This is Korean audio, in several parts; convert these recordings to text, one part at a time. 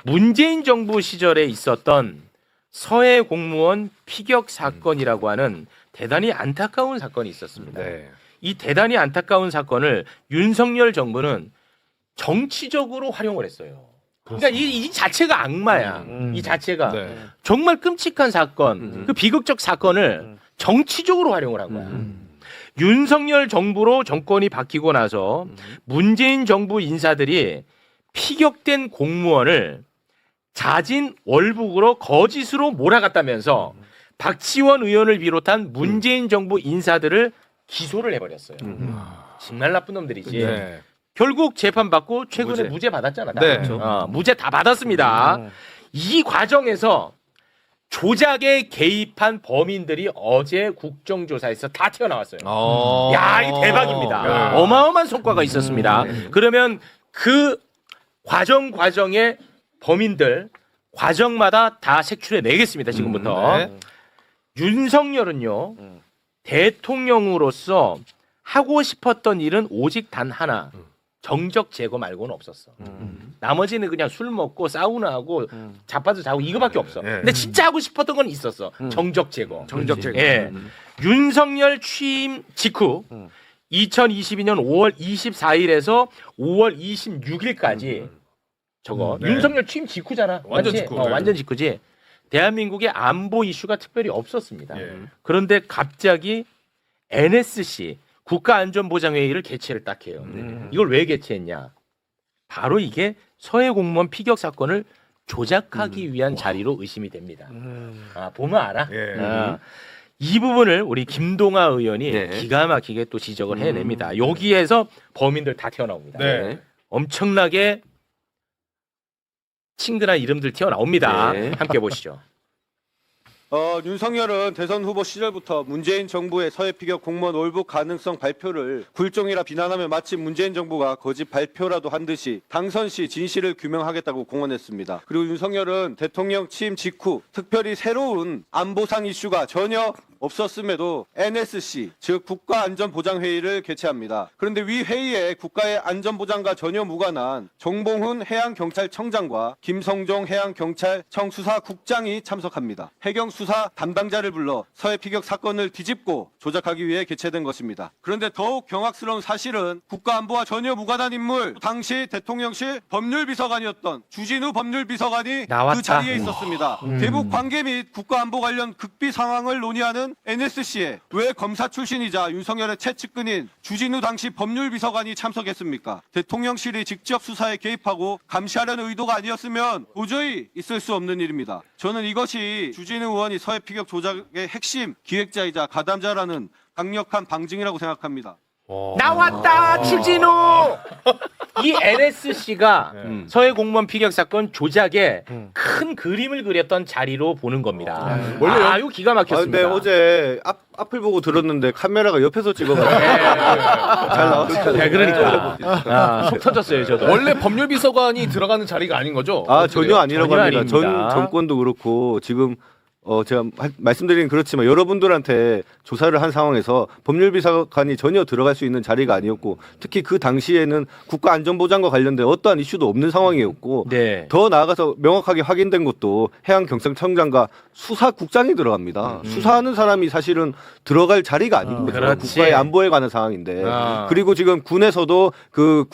문재인 정부 시절에 있었던 서해 공무원 피격 사건이라고 하는 대단히 안타까운 사건이 있었습니다. 네. 이 대단히 안타까운 사건을 윤석열 정부는 정치적으로 활용을 했어요. 그러니까 이 자체가 악마야. 이 자체가 네. 정말 끔찍한 사건, 그 비극적 사건을 정치적으로 활용을 한 거야. 윤석열 정부로 정권이 바뀌고 나서 문재인 정부 인사들이 피격된 공무원을 자진 월북으로 거짓으로 몰아갔다면서 박지원 의원을 비롯한 문재인 정부 인사들을 기소를 해버렸어요. 정말 나쁜 놈들이지. 네. 결국 재판받고 최근에 무죄 받았잖아. 네. 무죄 다 받았습니다. 이 과정에서 조작에 개입한 범인들이 어제 국정조사에서 다 튀어나왔어요. 야, 이 대박입니다. 어마어마한 성과가 있었습니다. 그러면 그 과정의 범인들 과정마다 다 색출해 내겠습니다. 지금부터. 네. 윤석열은요. 대통령으로서 하고 싶었던 일은 오직 단 하나. 정적 제거 말고는 없었어. 나머지는 그냥 술 먹고 사우나하고 자빠져 자고 이거밖에 없어. 근데 진짜 하고 싶었던 건 있었어. 정적 제거. 정적 제거. 예. 윤석열 취임 직후 2022년 5월 24일에서 5월 26일까지 저거 네. 윤석열 취임 직후잖아. 완전 맞지? 직후. 완전 직후지. 대한민국의 안보 이슈가 특별히 없었습니다. 예. 그런데 갑자기 NSC 국가안전보장회의를 개최를 딱 해요. 이걸 왜 개최했냐? 바로 이게 서해 공무원 피격 사건을 조작하기 위한 자리로 의심이 됩니다. 보면 알아. 예. 이 부분을 우리 김동아 의원이 네. 기가 막히게 또 지적을 해냅니다. 여기에서 범인들 다 튀어나옵니다. 네. 엄청나게 친근한 이름들 튀어나옵니다. 네. 함께 보시죠. 윤석열은 대선 후보 시절부터 문재인 정부의 서해 피격 공무원 월북 가능성 발표를 굴종이라 비난하며 마치 문재인 정부가 거짓 발표라도 한 듯이 당선 시 진실을 규명하겠다고 공언했습니다. 그리고 윤석열은 대통령 취임 직후 특별히 새로운 안보상 이슈가 전혀 없었음에도 NSC, 즉 국가안전보장회의를 개최합니다. 그런데 위 회의에 국가의 안전보장과 전혀 무관한 정봉훈 해양경찰청장과 김성종 해양경찰청 수사국장이 참석합니다. 해경 수사 담당자를 불러 서해 피격 사건을 뒤집고 조작하기 위해 개최된 것입니다. 그런데 더욱 경악스러운 사실은 국가안보와 전혀 무관한 인물, 당시 대통령실 법률비서관이었던 주진우 법률비서관이 나왔다. 그 자리에 있었습니다. 대북 관계 및 국가안보 관련 극비 상황을 논의하는 NSC에 왜 검사 출신이자 윤석열의 최측근인 주진우 당시 법률비서관이 참석했습니까? 대통령실이 직접 수사에 개입하고 감시하려는 의도가 아니었으면 도저히 있을 수 없는 일입니다. 저는 이것이 주진우 의원이 서해 피격 조작의 핵심 기획자이자 가담자라는 강력한 방증이라고 생각합니다. 나왔다 주진우. 이 NSC가 서해 공무원 피격 사건 조작에 큰 그림을 그렸던 자리로 보는 겁니다. 원래 이거 기가 막혔습니다. 근데 어제 앞을 보고 들었는데 카메라가 옆에서 찍어가지고 잘 나왔어요. 네, 그러니까 속 터졌어요 저도. 원래 법률비서관이 들어가는 자리가 아닌 거죠? 전혀 아니라고 전혀 합니다. 전 아닙니다. 정권도 그렇고 지금 제가 말씀드리긴 그렇지만 여러분들한테 조사를 한 상황에서 법률비서관이 전혀 들어갈 수 있는 자리가 아니었고 특히 그 당시에는 국가안전보장과 관련된 어떠한 이슈도 없는 상황이었고 네. 더 나아가서 명확하게 확인된 것도 해양경찰청장과 수사국장이 들어갑니다. 수사하는 사람이 사실은 들어갈 자리가 아닌 거죠. 그렇지. 국가의 안보에 관한 상황인데 그리고 지금 군에서도 그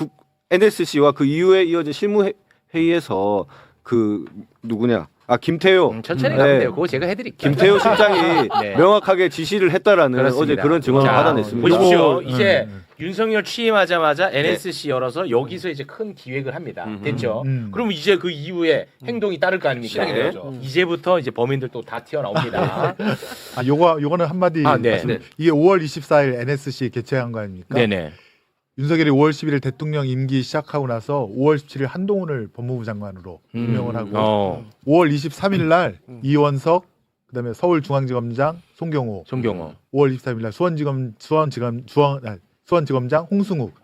NSC와 그 이후에 이어진 실무회의에서 그 누구냐 김태효 천천히 가면 돼요. 그거 제가 해드릴게요. 김태효 실장이 네. 명확하게 지시를 했다라는 그렇습니다. 어제 그런 증언을 자, 받아냈습니다. 보십시오. 이제 윤석열 취임하자마자 NSC 열어서 여기서 이제 큰 기획을 합니다. 됐죠? 그럼 이제 그 이후에 행동이 따를 거 아닙니까? 실행이 되죠. 이제부터 이제 범인들 또 다 튀어나옵니다. 요거는 한마디 네. 말씀. 네. 이게 5월 24일 NSC 개최한 거 아닙니까? 네네. 윤석열이 5월 11일 대통령 임기 시작하고 나서 5월 17일 한동훈을 법무부 장관으로 임명을 하고 5월 23일 날 이원석 그다음에 서울중앙지검장 송경호, 송경호, 5월 23일 날 수원지검장 홍승욱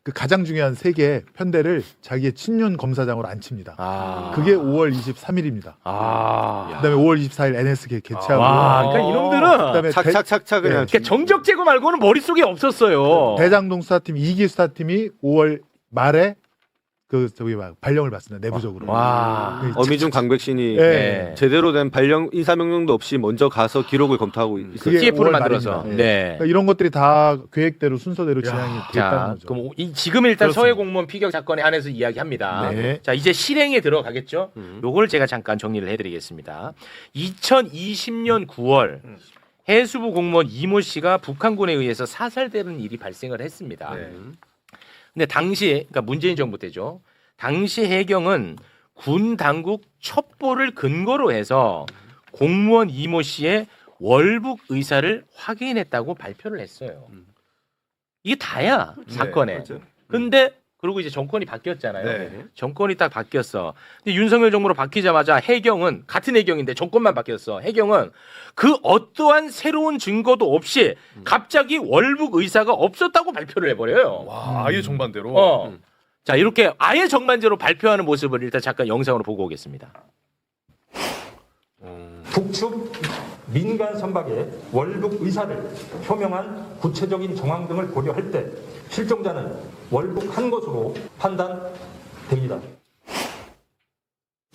그 가장 중요한 세 개의 편대를 자기의 친윤 검사장으로 앉힙니다. 그게 5월 23일입니다. 그다음에 5월 24일 NSC 개최하고 그러니까 이놈들은 그다음에 착착착착 그냥 그러니까 정적 제거 말고는 머릿속에 없었어요. 대장동 수사팀 2기 수사팀이 5월 말에 발령을 받습니다. 내부적으로. 와. 그 어미중 강백신이 예. 네. 제대로 된 발령 인사명령도 없이 먼저 가서 기록을 검토하고 있어요. 그게 TF를 5월 만들어서. 말입니다. 네. 그러니까 이런 것들이 다 계획대로 순서대로 진행이 됐다는 자, 거죠. 그럼 지금 일단 그렇습니다. 서해 공무원 피격 사건에 한해서 이야기합니다. 네. 자, 이제 실행에 들어가겠죠. 요걸 제가 잠깐 정리를 해드리겠습니다. 2020년 9월 해수부 공무원 이모 씨가 북한군에 의해서 사살되는 일이 발생을 했습니다. 네. 근데 당시, 그러니까 문재인 정부 때죠. 당시 해경은 군 당국 첩보를 근거로 해서 공무원 이모 씨의 월북 의사를 확인했다고 발표를 했어요. 이게 다야 사건에. 맞아요. 근데 그리고 이제 정권이 바뀌었잖아요. 네. 정권이 딱 바뀌었어. 근데 윤석열 정부로 바뀌자마자 해경은 같은 해경인데 정권만 바뀌었어. 해경은 그 어떠한 새로운 증거도 없이 갑자기 월북 의사가 없었다고 발표를 해버려요. 와, 아예 정반대로. 자, 이렇게 아예 정반대로 발표하는 모습을 일단 잠깐 영상으로 보고 오겠습니다. 북측 민간 선박의 월북 의사를 표명한 구체적인 정황 등을 고려할 때 실종자는 월북한 것으로 판단됩니다.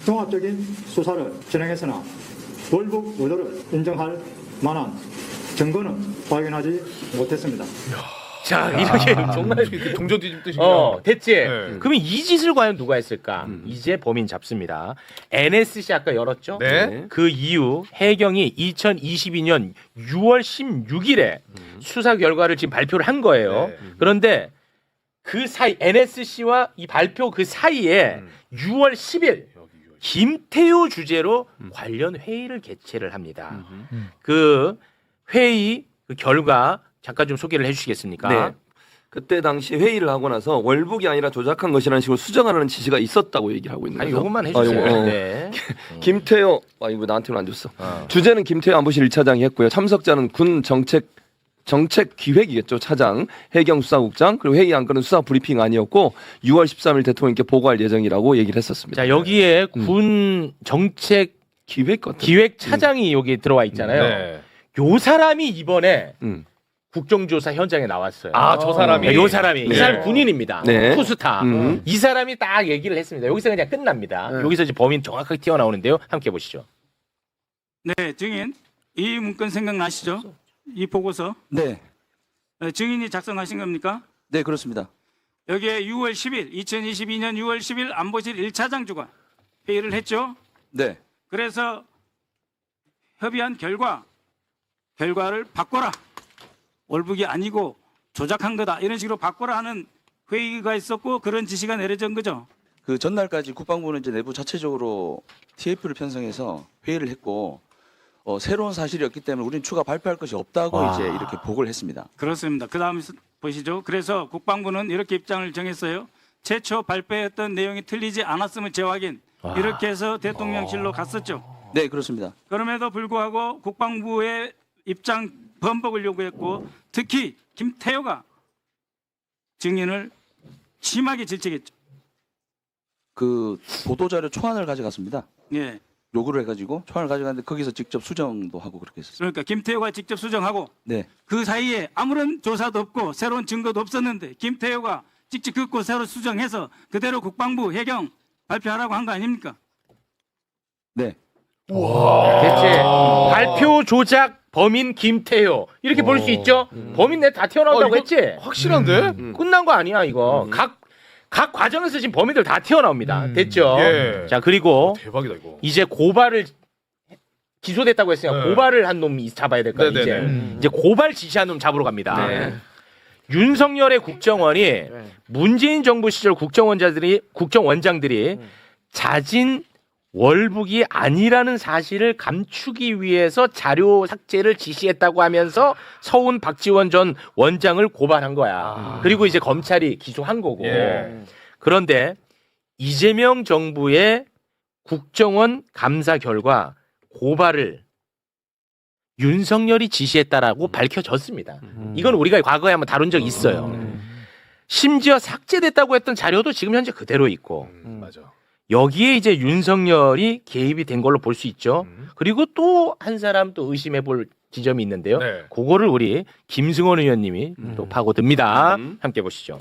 종합적인 수사를 진행했으나 월북 의도를 인정할 만한 증거는 발견하지 못했습니다. 자, 이렇게 정말 이렇게 동전 뒤집듯이. 됐지. 네. 그러면 이 짓을 과연 누가 했을까? 이제 범인 잡습니다. NSC 아까 열었죠? 네. 그 이후 해경이 2022년 6월 16일에 수사 결과를 지금 발표를 한 거예요. 네. 그런데 그 사이 NSC와 이 발표 그 사이에 6월 10일 김태효 주재로 관련 회의를 개최를 합니다. 그 회의 그 결과 잠깐 좀 소개를 해주시겠습니까? 네. 그때 당시 회의를 하고 나서 월북이 아니라 조작한 것이라는 식으로 수정하라는 지시가 있었다고 얘기를 하고 있는 아니 거죠. 요것만 해주세요. 요거, 네. 김태호, 이거 나한테는 안 줬어. 주제는 김태호 안보실 1차장이 했고요. 참석자는 군 정책기획이겠죠. 차장, 해경수사국장, 그리고 회의 안건은 수사 브리핑 아니었고 6월 13일 대통령께 보고할 예정이라고 얘기를 했었습니다. 자, 여기에 군 정책 기획 차장이 여기 들어와 있잖아요. 네. 요 사람이 이번에 음. 국정조사 현장에 나왔어요. 아, 저 사람이. 네, 요 사람이 이 네. 사람 군인입니다. 네. 투스타. 이 사람이 딱 얘기를 했습니다. 여기서 그냥 끝납니다. 네. 여기서 이제 범인 정확하게 튀어나오는데요. 함께 보시죠. 네, 증인. 이 문건 생각나시죠? 이 보고서. 네, 증인이 작성하신 겁니까? 네 그렇습니다. 여기에 6월 10일, 2022년 6월 10일 안보실 1차장 주관 회의를 했죠. 네, 그래서 협의한 결과를 바꿔라. 월북이 아니고 조작한 거다. 이런 식으로 바꿔라 하는 회의가 있었고 그런 지시가 내려진 거죠. 그 전날까지 국방부는 이제 내부 자체적으로 TF를 편성해서 회의를 했고 새로운 사실이었기 때문에 우리는 추가 발표할 것이 없다고 이제 이렇게 보고를 했습니다. 그렇습니다. 그 다음에 보시죠. 그래서 국방부는 이렇게 입장을 정했어요. 최초 발표했던 내용이 틀리지 않았음을 재확인. 이렇게 해서 대통령실로 갔었죠. 네 그렇습니다. 그럼에도 불구하고 국방부의 입장 번복을 요구했고 특히 김태효가 증인을 심하게 질책했죠. 그 보도자료 초안을 가져갔습니다. 예. 요구를 해가지고 초안을 가져갔는데 거기서 직접 수정도 하고 그렇게 했었어요. 그러니까 김태효가 직접 수정하고 네, 그 사이에 아무런 조사도 없고 새로운 증거도 없었는데 김태효가 직접 긋고 새로 수정해서 그대로 국방부 해경 발표하라고 한 거 아닙니까? 네, 대체 발표 조작 범인 김태효 이렇게 볼 수 있죠. 범인 내 다 튀어나온다고 이거 했지. 확실한데? 끝난 거 아니야 이거. 각 과정에서 지금 범인들 다 튀어나옵니다. 됐죠. 예. 자, 그리고 대박이다 이거. 이제 고발을 기소됐다고 했으니까 네. 고발을 한 놈이 잡아야 될 거 아니에요. 네네네. 이제 고발 지시한 놈 잡으러 갑니다. 네. 윤석열의 국정원이 문재인 정부 시절 국정원장들이 자진 월북이 아니라는 사실을 감추기 위해서 자료 삭제를 지시했다고 하면서 서훈 박지원 전 원장을 고발한 거야. 그리고 이제 검찰이 기소한 거고. 예. 그런데 이재명 정부의 국정원 감사 결과 고발을 윤석열이 지시했다라고 밝혀졌습니다. 이건 우리가 과거에 한번 다룬 적이 있어요. 심지어 삭제됐다고 했던 자료도 지금 현재 그대로 있고. 맞아. 여기에 이제 윤석열이 개입이 된 걸로 볼 수 있죠. 그리고 또 한 사람 또 의심해 볼 지점이 있는데요. 네. 그거를 우리 김승원 의원님이 또 파고듭니다. 함께 보시죠.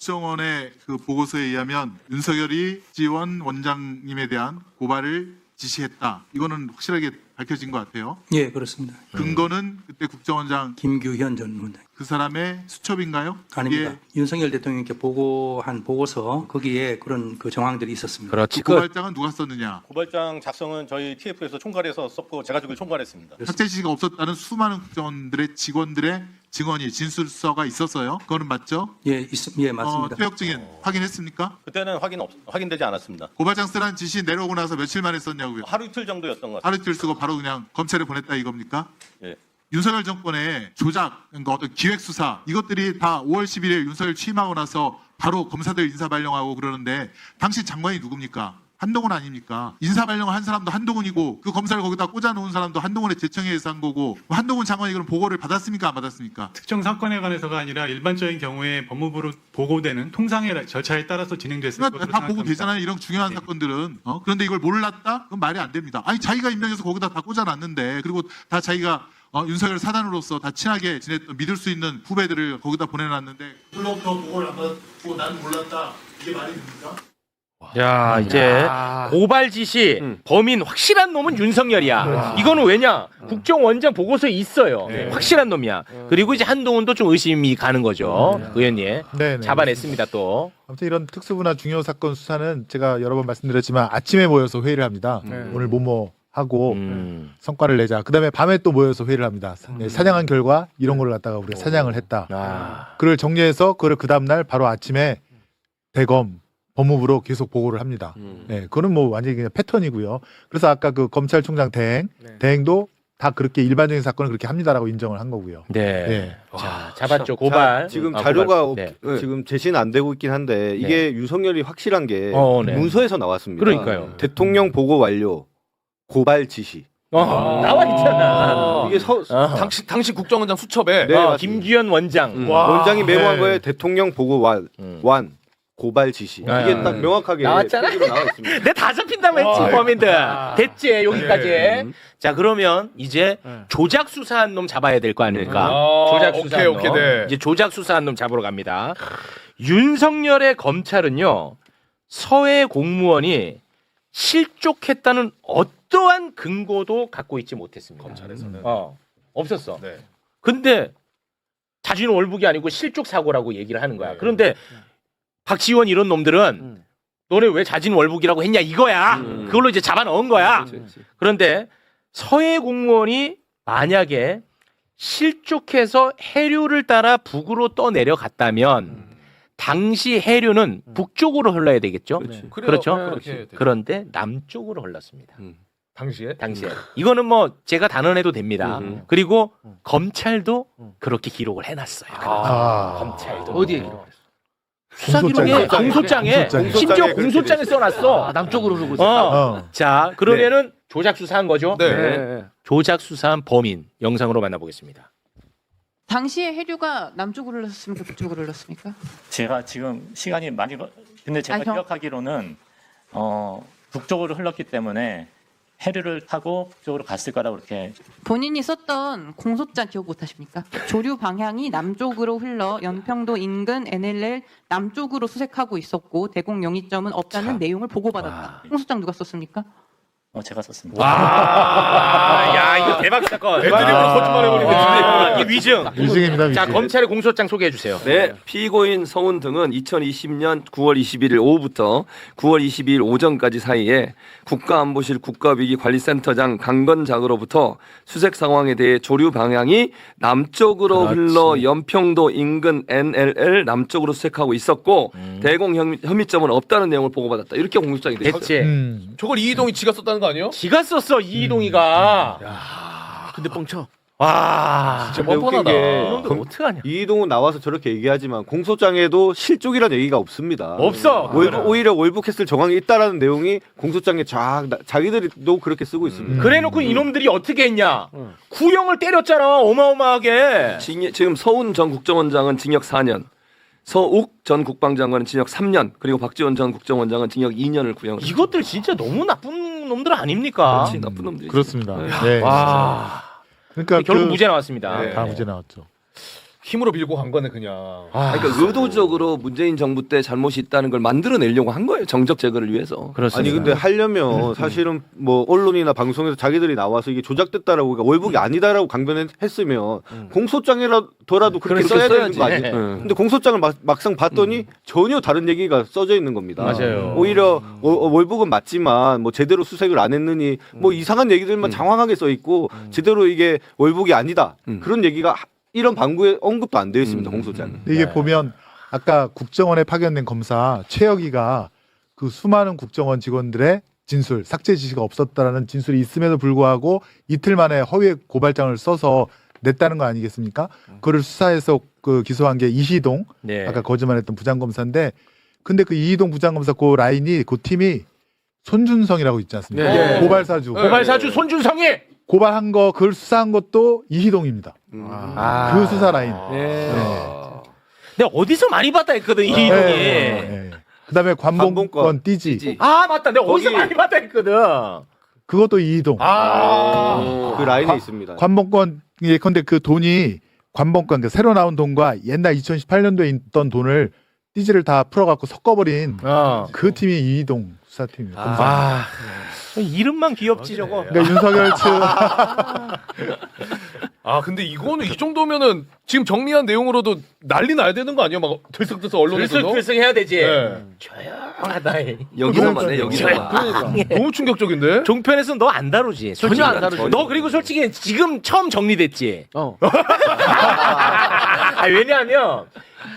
국정원의 그 보고서에 의하면 윤석열이 지원 원장님에 대한 고발을 지시했다. 이거는 확실하게 밝혀진 것 같아요. 예, 그렇습니다. 근거는 그때 국정원장 김규현 전 원장. 그 사람의 수첩인가요? 아닙니다. 그게 윤석열 대통령께 보고한 보고서 거기에 그런 그 정황들이 있었습니다. 그렇지. 그 고발장은 누가 썼느냐? 고발장 작성은 저희 TF에서 총괄해서 썼고 제가 저걸 총괄했습니다. 삭제 지시가 없었다는 수많은 국정원들의 직원들의 증언이 진술서가 있었어요. 그거는 맞죠? 예, 예, 맞습니다. 퇴역 증인 확인했습니까? 그때는 확인되지 않았습니다. 고발장 쓰라는 지시 내려오고 나서 며칠 만에 썼냐고요? 하루 이틀 정도였던 것 같습니다. 하루 이틀 쓰고 바로 그냥 검찰에 보냈다 이겁니까? 예. 윤석열 정권의 조작, 그러니까 어떤 기획 수사 이것들이 다 5월 11일 윤석열 취임하고 나서 바로 검사들 인사 발령하고 그러는데 당시 장관이 누굽니까? 한동훈 아닙니까? 인사 발령을 한 사람도 한동훈이고 그 검사를 거기다 꽂아놓은 사람도 한동훈의 제청에 의해서 한 거고 한동훈 장관이 그럼 보고를 받았습니까? 안 받았습니까? 특정 사건에 관해서가 아니라 일반적인 경우에 법무부로 보고되는 통상의 절차에 따라서 진행됐을 것으로 그러니까 다 보고 생각합니다. 되잖아요. 이런 중요한 사건들은. 그런데 이걸 몰랐다? 그건 말이 안 됩니다. 아니 자기가 임명해서 거기다 다 꽂아놨는데 그리고 다 자기가 윤석열 사단으로서 다 친하게 지냈던 믿을 수 있는 후배들을 거기다 보내놨는데 그로부터 보고를 안 받고 나는 몰랐다. 이게 말이 됩니까? 야, 이제 고발 지시 범인 확실한 놈은 윤석열이야. 이거는 왜냐? 국정원장 보고서에 있어요. 확실한 놈이야. 그리고 이제 한동훈도 좀 의심이 가는 거죠. 의원님. 네. 잡아냈습니다 또. 아무튼 이런 특수부나 중요 사건 수사는 제가 여러 번 말씀드렸지만 아침에 모여서 회의를 합니다. 오늘 뭐뭐 하고 성과를 내자. 그다음에 밤에 또 모여서 회의를 합니다. 사냥한 결과 이런 걸 갖다가 우리가 사냥을 했다. 그걸 정리해서 그걸 그 다음 날 바로 아침에 대검 법무부로 계속 보고를 합니다. 네, 그거는 뭐 완전히 그냥 패턴이고요. 그래서 아까 그 검찰총장 대행도 다 그렇게 일반적인 사건을 그렇게 합니다라고 인정을 한 거고요. 네. 자, 잡았죠. 고발. 지금 자료가 고발. 지금 제시는 안 되고 있긴 한데 이게 윤석열이 확실한 게 네. 문서에서 나왔습니다. 그러니까요. 대통령 보고 완료. 고발 지시. 나와 있잖아. 이게 당시 국정원장 수첩에 네, 김규현 원장. 원장이 메모한 거에 대통령 보고 완 고발 지시. 이게 딱 명확하게 나왔잖아. 표기로 나와 있습니다. 내 다 잡힌다고 했지 범인들. 됐지 여기까지. 자 그러면 이제 조작 수사한 놈 잡아야 될 거 아닙니까? 조작 수사한 놈. 네. 이제 조작 수사한 놈 잡으러 갑니다. 윤석열의 검찰은요 서해 공무원이 실족했다는 어떠한 근거도 갖고 있지 못했습니다. 검찰에서는 없었어. 네. 근데 자진 월북이 아니고 실족 사고라고 얘기를 하는 거야. 그런데 박지원 이런 놈들은 너네 왜 자진 월북이라고 했냐 이거야. 그걸로 이제 잡아 넣은 거야. 그런데 서해 공무원이 만약에 실족해서 해류를 따라 북으로 떠내려갔다면 당시 해류는 북쪽으로 흘러야 되겠죠. 그렇죠. 그런데 남쪽으로 흘렀습니다. 당시에 이거는 뭐 제가 단언해도 됩니다. 그리고 검찰도 그렇게 기록을 해놨어요. 검찰도 어디에 기록했어? 수사 기록에 공소장에 심지어 공소장에 써놨어. 남쪽으로 흐르고 있어. 자 그러면은 조작 수사한 거죠. 네. 조작 수사한 범인 영상으로 만나보겠습니다. 당시에 해류가 남쪽으로 흘렀습니까? 북쪽으로 흘렀습니까? 제가 지금 시간이 많이 근데 제가 기억하기로는 북쪽으로 흘렀기 때문에 해류를 타고 북쪽으로 갔을 거라고 그렇게. 본인이 썼던 공소장 기억 못하십니까? 조류 방향이 남쪽으로 흘러 연평도 인근 NLL 남쪽으로 수색하고 있었고 대공 영위점은 없다는 내용을 보고받았다. 공소장 누가 썼습니까? 제가 썼습니다. 야 이거 대박 사건. 애들이 거짓말 해버리겠는데. 이 위증. 위증입니다. 자 검찰의 공소장 소개해 주세요. 네, 피고인 서훈 등은 2020년 9월 21일 오후부터 9월 22일 오전까지 사이에 국가안보실 국가위기관리센터장 강건작으로부터 수색 상황에 대해 조류 방향이 남쪽으로 흘러 연평도 인근 NLL 남쪽으로 수색하고 있었고 대공 혐의점은 없다는 내용을 보고받았다. 이렇게 공소장이 돼 있어요. 됐지. 저걸 이희동이 지가 썼다는 거 아니에요? 지가 썼어 이희동이가. 근데 뻥쳐. 와 진짜 뻔뻔하다. 이놈들 어떡하냐. 이동은 나와서 저렇게 얘기하지만 공소장에도 실족이라는 얘기가 없습니다. 없어. 오히려 월북했을 정황이 있다라는 내용이 공소장에 자기들도 그렇게 쓰고 있습니다. 그래놓고 이놈들이 어떻게 했냐? 구형을 때렸잖아 어마어마하게. 지금 서훈 전 국정원장은 징역 4년. 서욱 전 국방장관은 징역 3년, 그리고 박지원 전 국정원장은 징역 2년을 구형을. 이것들 진짜 너무 나쁜 놈들 아닙니까? 그렇지, 나쁜 놈들이. 그렇습니다. 네. 와. 그러니까 결국 무죄 나왔습니다. 다 무죄 나왔죠. 힘으로 밀고 간 거네 그냥. 그러니까 의도적으로 문재인 정부 때 잘못이 있다는 걸 만들어내려고 한 거예요. 정적 제거를 위해서. 아니 근데 하려면 사실은 뭐 언론이나 방송에서 자기들이 나와서 이게 조작됐다라고 그러니까 월북이 아니다라고 강변했으면 공소장이라더라도 그렇게 써야 되는 거 아니에요? 근데 공소장을 막상 봤더니 전혀 다른 얘기가 써져 있는 겁니다. 맞아요. 오히려 월북은 맞지만 뭐 제대로 수색을 안 했느니 뭐 이상한 얘기들만 장황하게 써 있고 제대로 이게 월북이 아니다. 그런 얘기가 이런 방구에 언급도 안 되어 있습니다. 공소장에. 이게 보면 아까 국정원에 파견된 검사 최혁이가 그 수많은 국정원 직원들의 진술, 삭제 지시가 없었다라는 진술이 있음에도 불구하고 이틀 만에 허위 고발장을 써서 냈다는 거 아니겠습니까? 그걸 수사해서 그 기소한 게 이희동, 네. 아까 거짓말했던 부장검사인데, 근데 그 이희동 부장검사 그 라인이 그 팀이 손준성이라고 있지 않습니까? 네. 고발사주 손준성이 고발한 거 그걸 수사한 것도 이희동입니다. 그 수사 라인. 내가 어디서 많이 봤다 했거든 이희동이. 그다음에 관봉권 띠지. 아 맞다. 내가 어디서 많이 봤다 했거든. 그것도 이희동. 그 라인에 있습니다. 관봉권 예컨대 그 돈이 관봉권 그러니까 새로 나온 돈과 옛날 2018년도에 있던 돈을 띠지를 다 풀어갖고 섞어버린 그 팀이 이희동 수사팀입니다. 이름만 귀엽지 저거. 그러니까 윤석열 측. 아 근데 이거는 이 정도면은 지금 정리한 내용으로도 난리 나야 되는 거 아니야? 막 들썩들썩 언론에서도. 들썩들썩 해야 되지. 네. 조용하다. 여기서만 해 여기서만. 그러니까. 너무 충격적인데. 종편에서는 너 안 다루지. 솔직히 전혀 안 다루지. 전혀. 너 그리고 솔직히 지금 처음 정리됐지. 왜냐하면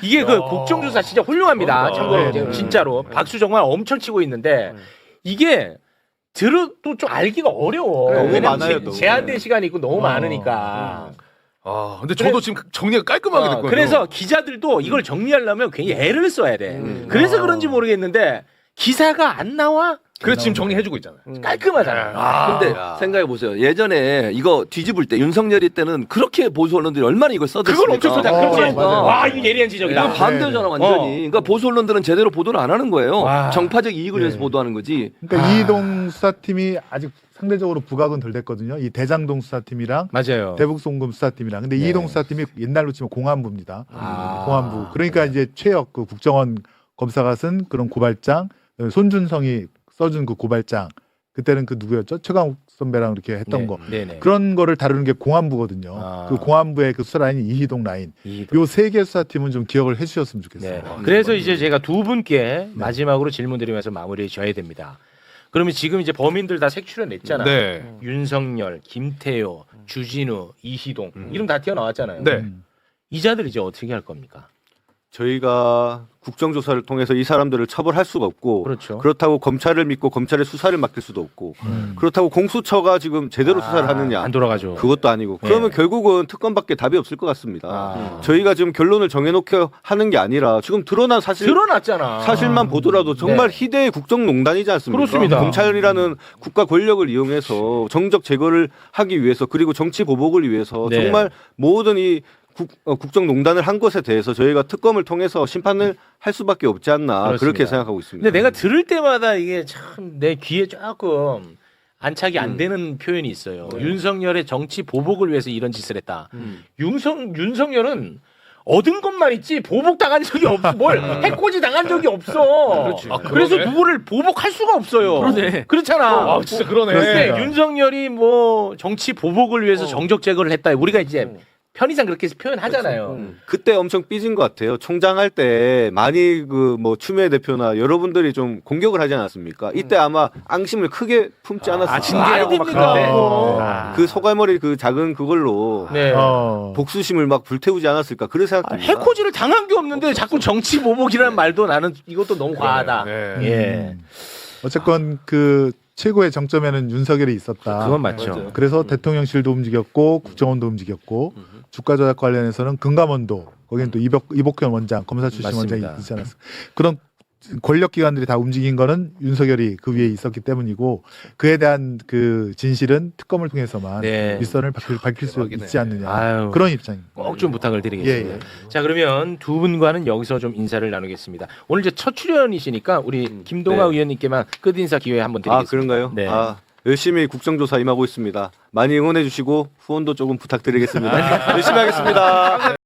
이게 그 국정조사 진짜 훌륭합니다. 참고로 진짜로 박수 정말 엄청 치고 있는데 이게 들어도 좀 알기가 어려워. 너무 왜냐면 많아요, 너무. 제한된 시간이 있고 너무 많으니까. 아 근데 저도 지금 정리가 깔끔하게 됐거든요. 그래서 기자들도 이걸 정리하려면 괜히 애를 써야 돼. 그래서 그런지 모르겠는데 기사가 안 나와? 그래서 지금 정리해주고 있잖아요. 깔끔하잖아. 근데 생각해 보세요. 예전에 이거 뒤집을 때 윤석열이 때는 그렇게 보수 언론들이 얼마나 이걸 써댔습니까? 그걸 엄청 써댔. 그러니까. 와 이거 예리한 지적이다. 반대잖아 완전히. 그러니까 보수 언론들은 제대로 보도를 안 하는 거예요. 정파적 이익을 위해서 보도하는 거지. 그러니까 이희동 수사팀이 아직 상대적으로 부각은 덜 됐거든요. 이 대장동 수사팀이랑 맞아요. 대북송금 수사팀이랑. 근데 이희동 수사팀이 옛날로 치면 공안부입니다. 공안부. 그러니까 이제 최혁 그 국정원 검사가 쓴 그런 고발장, 손준성이 써준 그 고발장. 그때는 그 누구였죠? 최강욱 선배랑 이렇게 했던 거. 네네. 그런 거를 다루는 게 공안부거든요. 그 공안부의 그 수사 라인이 이희동 라인. 요 세 개 수사팀은 좀 기억을 해주셨으면 좋겠어요. 그래서 이제 제가 두 분께 마지막으로 질문 드리면서 마무리 져야 됩니다. 그러면 지금 이제 범인들 다 색출해냈잖아요. 네. 윤석열, 김태효, 주진우, 이희동 이름 다 튀어나왔잖아요. 네. 이자들 이제 어떻게 할 겁니까? 저희가 국정조사를 통해서 이 사람들을 처벌할 수가 없고 그렇죠. 그렇다고 검찰을 믿고 검찰의 수사를 맡길 수도 없고 그렇다고 공수처가 지금 제대로 수사를 하느냐 안 돌아가죠. 그것도 아니고 그러면 결국은 특검밖에 답이 없을 것 같습니다. 저희가 지금 결론을 정해놓게 하는 게 아니라 지금 드러난 드러났잖아. 사실만 보더라도 정말 희대의 국정농단이지 않습니까? 그렇습니다. 검찰이라는 국가 권력을 이용해서 정적 제거를 하기 위해서 그리고 정치 보복을 위해서 정말 모든 이 국정농단을 한 것에 대해서 저희가 특검을 통해서 심판을 할 수밖에 없지 않나 그렇습니다. 그렇게 생각하고 있습니다. 근데 내가 들을 때마다 이게 참 내 귀에 조금 안착이 안 되는 표현이 있어요. 윤석열의 정치 보복을 위해서 이런 짓을 했다. 윤석열은 얻은 것만 있지 보복 당한 적이 없어. 뭘 해코지 당한 적이 없어. 그래서 누구를 보복할 수가 없어요. 그렇잖아. 진짜 그러네. 근데 윤석열이 뭐 정치 보복을 위해서 정적 제거를 했다. 우리가 이제 편의상 그렇게 표현하잖아요. 그때 엄청 삐진 것 같아요. 총장 할 때 많이 그 뭐 추미애 대표나 여러분들이 좀 공격을 하지 않았습니까? 이때 아마 앙심을 크게 품지 않았을까. 징계하고 막 그런데. 그 소갈머리 그 작은 그걸로 복수심을 막 불태우지 않았을까. 그런 생각입니다. 해코지를 당한 게 없는데 자꾸 정치 보복이라는 말도 나는 이것도 너무 과하다. 어쨌건 그 최고의 정점에는 윤석열이 있었다. 그건 맞죠. 그래서 대통령실도 움직였고 국정원도 움직였고 주가 조작 관련해서는 금감원도 거기는 또 이복현 원장 검사 출신 원장이 있지 않았습니까? 그런 권력 기관들이 다 움직인 거는 윤석열이 그 위에 있었기 때문이고 그에 대한 그 진실은 특검을 통해서만 윗선을 밝힐 수 있지 않느냐 그런 입장입니다. 꼭 좀 부탁을 드리겠습니다. 자 그러면 두 분과는 여기서 좀 인사를 나누겠습니다. 오늘 이제 첫 출연이시니까 우리 김동아 의원님께만 끝인사 기회 한번 드리겠습니다. 그런가요? 네. 열심히 국정조사 임하고 있습니다. 많이 응원해 주시고 후원도 조금 부탁드리겠습니다. 열심히 하겠습니다.